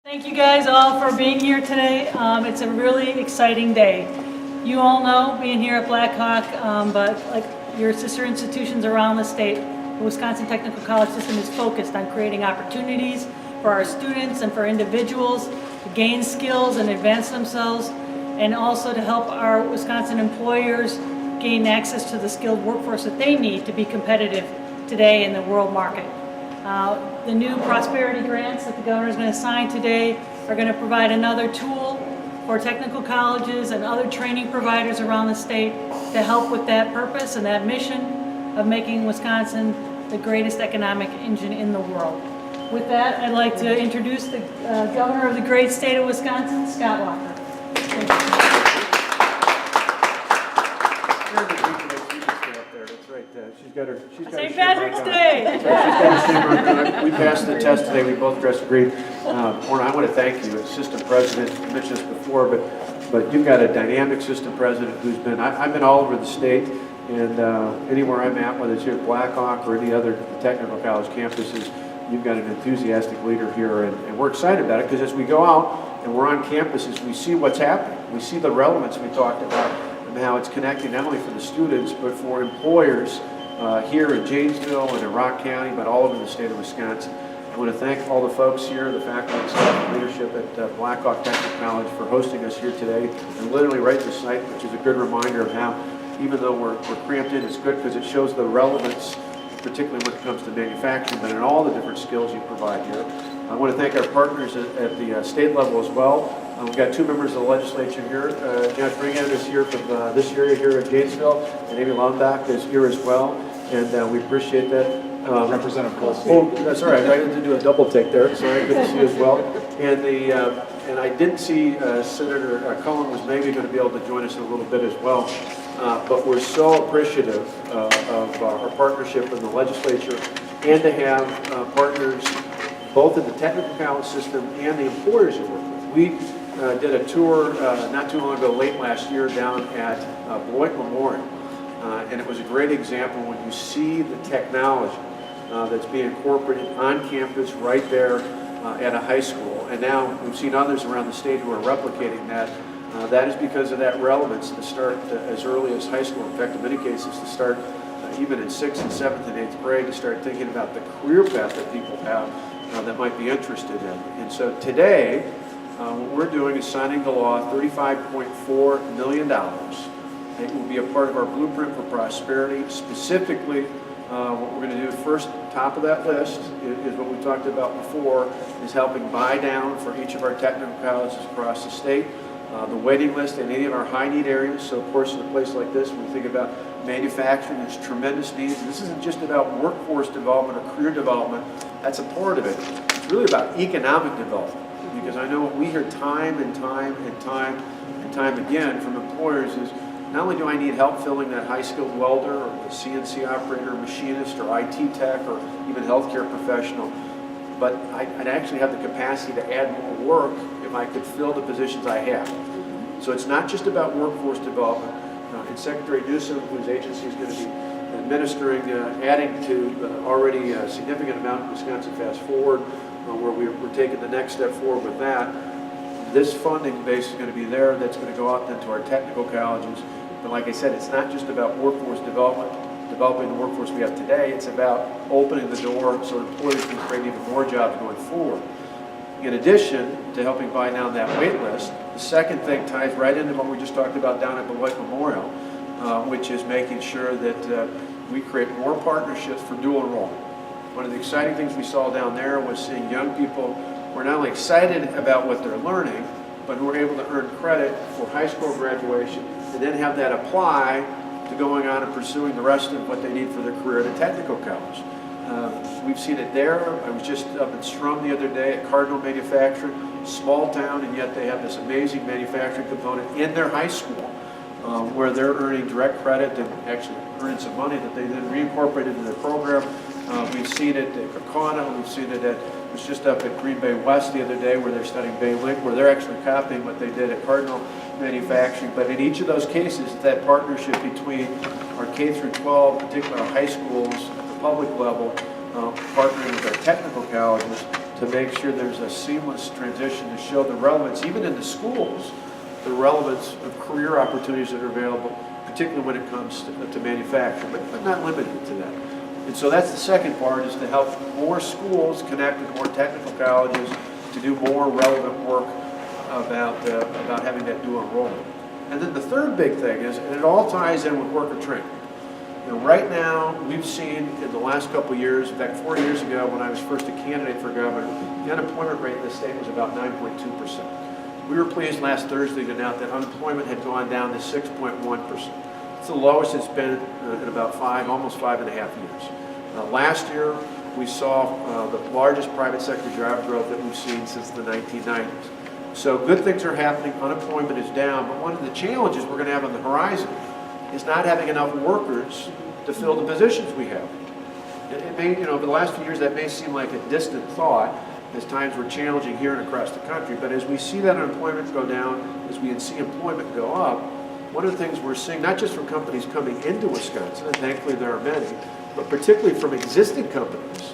Thank you guys all for being here today. It's a really exciting day. You all know being here at Blackhawk, but like your sister institutions around the state, the Wisconsin Technical College system is focused on creating opportunities for our students and for individuals to gain skills and advance themselves, and also to help our Wisconsin employers gain access to the skilled workforce that they need to be competitive today in the world market. The new prosperity grants that the governor is going to sign today are going to provide another tool for technical colleges and other training providers around the state to help with that purpose and that mission of making Wisconsin the greatest economic engine in the world. With that, I'd like to introduce the governor of the great state of Wisconsin, Scott Walker. Thank you. She's got her St. Patrick's Day! We passed the test today. We both dressed green. Orna, I want to thank you, Assistant President. You mentioned this before, but you've got a dynamic Assistant President who's been. I've been all over the state, and anywhere I'm at, whether it's here at Blackhawk or any other technical college campuses, you've got an enthusiastic leader here, and we're excited about it because as we go out and we're on campuses, we see what's happening. We see the relevance we talked about and how it's connecting not only for the students but for employers here in Janesville and in Rock County, but all over the state of Wisconsin. I want to thank all the folks here, the faculty, staff, and leadership at Blackhawk Technical College for hosting us here today, and literally right in the site, which is a good reminder of how, even though we're cramped in, it's good because it shows the relevance, particularly when it comes to manufacturing, but in all the different skills you provide here. I want to thank our partners at the state level as well. We've got two members of the legislature here. Josh Ringham is here from this area here in Janesville, and Amy Lombach is here as well, and we appreciate that. Representative Cole. Oh, that's all right. I had to do a double take there. Sorry, good to see you as well. And I didn't see Senator Cohen was maybe going to be able to join us in a little bit as well. But we're so appreciative of our partnership in the legislature and to have partners both in the technical college system and the employers you work with. We did a tour not too long ago, late last year, down at Beloit Memorial. And it was a great example when you see the technology that's being incorporated on campus right there at a high school. And now we've seen others around the state who are replicating that. That is because of that relevance to start as early as high school. In fact, in many cases, to start even in 6th and 7th and 8th grade, to start thinking about the career path that people have that might be interested in. And so today, what we're doing is signing the law, $35.4 million. It will be a part of our blueprint for prosperity. Specifically, what we're going to do first, top of that list, is what we talked about before, is helping buy down for each of our technical colleges across the state. The waiting list in any of our high need areas. So of course in a place like this, when we think about manufacturing, there's tremendous needs. This isn't just about workforce development or career development. That's a part of it. It's really about economic development. Because I know what we hear time and time again from employers is, not only do I need help filling that high-skilled welder or the CNC operator, machinist, or IT tech, or even healthcare professional, but I'd actually have the capacity to add more work if I could fill the positions I have. So it's not just about workforce development. And Secretary Newsom, whose agency is going to be administering, adding to the already significant amount of Wisconsin Fast Forward, where we're taking the next step forward with that. This funding base is going to be there. That's going to go out into our technical colleges. But like I said, it's not just about workforce development, developing the workforce we have today. It's about opening the door so employers can create even more jobs going forward. In addition to helping buy down that wait list, the second thing ties right into what we just talked about down at Beloit Memorial, which is making sure that we create more partnerships for dual enrollment. One of the exciting things we saw down there was seeing young people who are not only excited about what they're learning, but who are able to earn credit for high school graduation and then have that apply to going on and pursuing the rest of what they need for their career at a technical college. We've seen it there. I was just up in Strum the other day at Cardinal Manufacturing, small town, and yet they have this amazing manufacturing component in their high school where they're earning direct credit and actually earning some money that they then reincorporate into their program. We've seen it at Kakana. We've seen it at, I was just up at Green Bay West the other day where they're studying Baylink, where they're actually copying what they did at Cardinal Manufacturing. But in each of those cases, that partnership between our K through 12, particularly our high schools at the public level, partnering with our technical colleges, to make sure there's a seamless transition to show the relevance, even in the schools, the relevance of career opportunities that are available, particularly when it comes to manufacturing, but not limited to that. And so that's the second part, is to help more schools connect with more technical colleges to do more relevant work about having that dual enrollment. And then the third big thing is, and it all ties in with worker training. You know, right now, we've seen in the last couple of years, in fact 4 years ago when I was first a candidate for governor, the unemployment rate in the state was about 9.2%. We were pleased last Thursday to announce that unemployment had gone down to 6.1%. It's the lowest it's been in about almost 5.5 years. Last year, we saw the largest private sector job growth that we've seen since the 1990s. So good things are happening, unemployment is down, but one of the challenges we're going to have on the horizon is not having enough workers to fill the positions we have. It may, over the last few years, that may seem like a distant thought, as times were challenging here and across the country, but as we see that unemployment go down, as we see employment go up, one of the things we're seeing, not just from companies coming into Wisconsin, and thankfully there are many, but particularly from existing companies,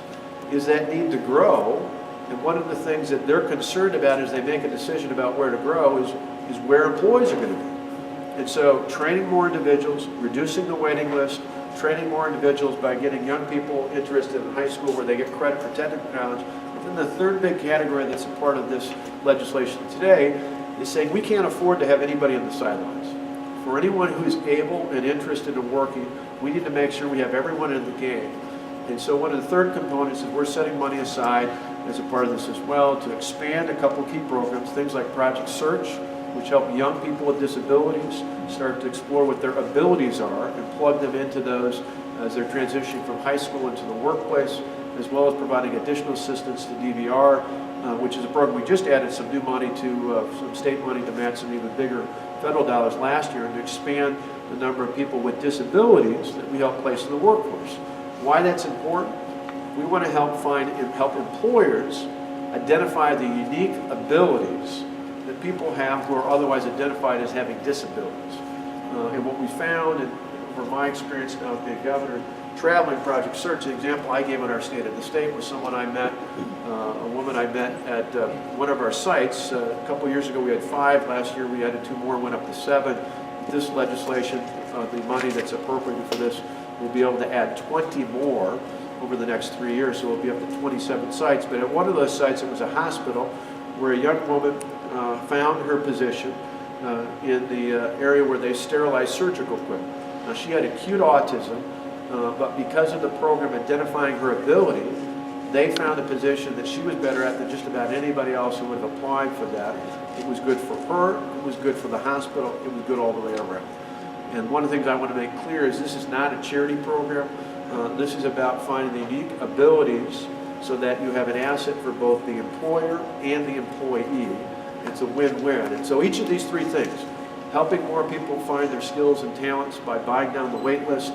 is that need to grow. And one of the things that they're concerned about as they make a decision about where to grow is where employees are going to be. And so training more individuals, reducing the waiting list, training more individuals by getting young people interested in high school where they get credit for technical college. And then the third big category that's a part of this legislation today is saying we can't afford to have anybody on the sidelines. For anyone who's able and interested in working, we need to make sure we have everyone in the game. And so one of the third components is we're setting money aside as a part of this as well to expand a couple key programs, things like Project Search, which help young people with disabilities start to explore what their abilities are and plug them into those as they're transitioning from high school into the workplace, as well as providing additional assistance to DVR, which is a program we just added some new money to, some state money to match some even bigger federal dollars last year, and to expand the number of people with disabilities that we help place in the workforce. Why that's important? We want to help employers identify the unique abilities that people have who are otherwise identified as having disabilities. And what we found, and from my experience now as being governor, traveling Project Search, the example I gave on our State of the State was someone I met, a woman I met at one of our sites. A couple years ago we had 5, last year we added 2 more, went up to 7. This legislation, the money that's appropriated for this, we'll be able to add 20 more over the next 3 years, so we'll be up to 27 sites. But at one of those sites, it was a hospital where a young woman found her position in the area where they sterilize surgical equipment. Now, she had acute autism, but because of the program identifying her ability, they found a position that she was better at than just about anybody else who would have applied for that. It was good for her, it was good for the hospital, it was good all the way around. And one of the things I want to make clear is this is not a charity program. This is about finding the unique abilities so that you have an asset for both the employer and the employee. It's a win-win. And so each of these 3 things, helping more people find their skills and talents by buying down the wait list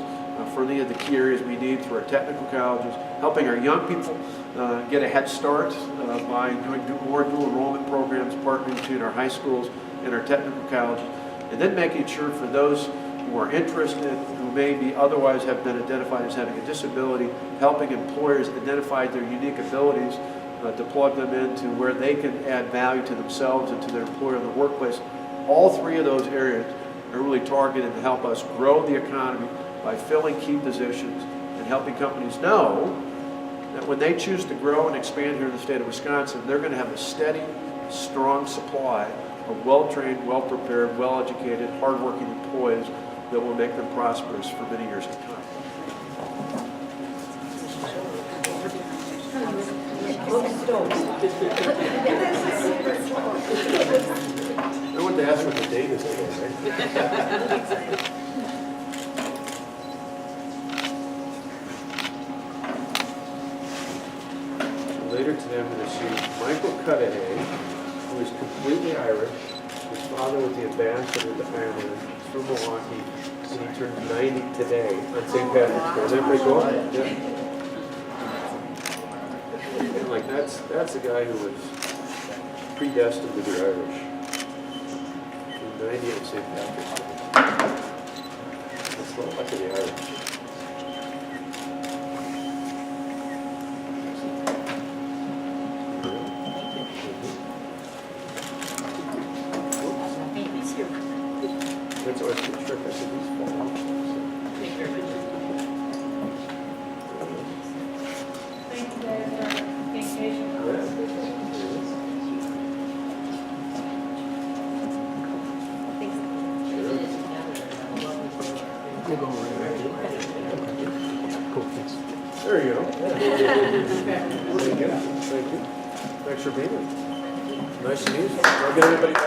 for any of the key areas we need through our technical colleges, helping our young people get a head start by doing more dual enrollment programs, partnering between our high schools and our technical colleges, and then making sure for those who are interested, who may be otherwise have been identified as having a disability, helping employers identify their unique abilities to plug them into where they can add value to themselves and to their employer in the workplace. All 3 of those areas are really targeted to help us grow the economy by filling key positions and helping companies know that when they choose to grow and expand here in the state of Wisconsin, they're going to have a steady, strong supply of well-trained, well-prepared, well-educated, hard-working employees that will make them prosperous for many years to come. I want to ask what the date is today, right? Later today, I'm going to see Michael Cudahy, who is completely Irish. His father was the ambassador of the family. He's from Milwaukee, and he turned 90 today on St. Patrick's Day. Isn't that pretty cool? Yeah. And like that's a guy who was predestined to be Irish. 90 on St. Patrick's Day. That's the luck of the Irish. it's always a trick. I said, these fall off. Thank you guys for being patient with us. We'll go right here. Cool, thanks. There you go. Thank you. Thank you. Thanks for being here. Nice to meet you. I'll get everybody back.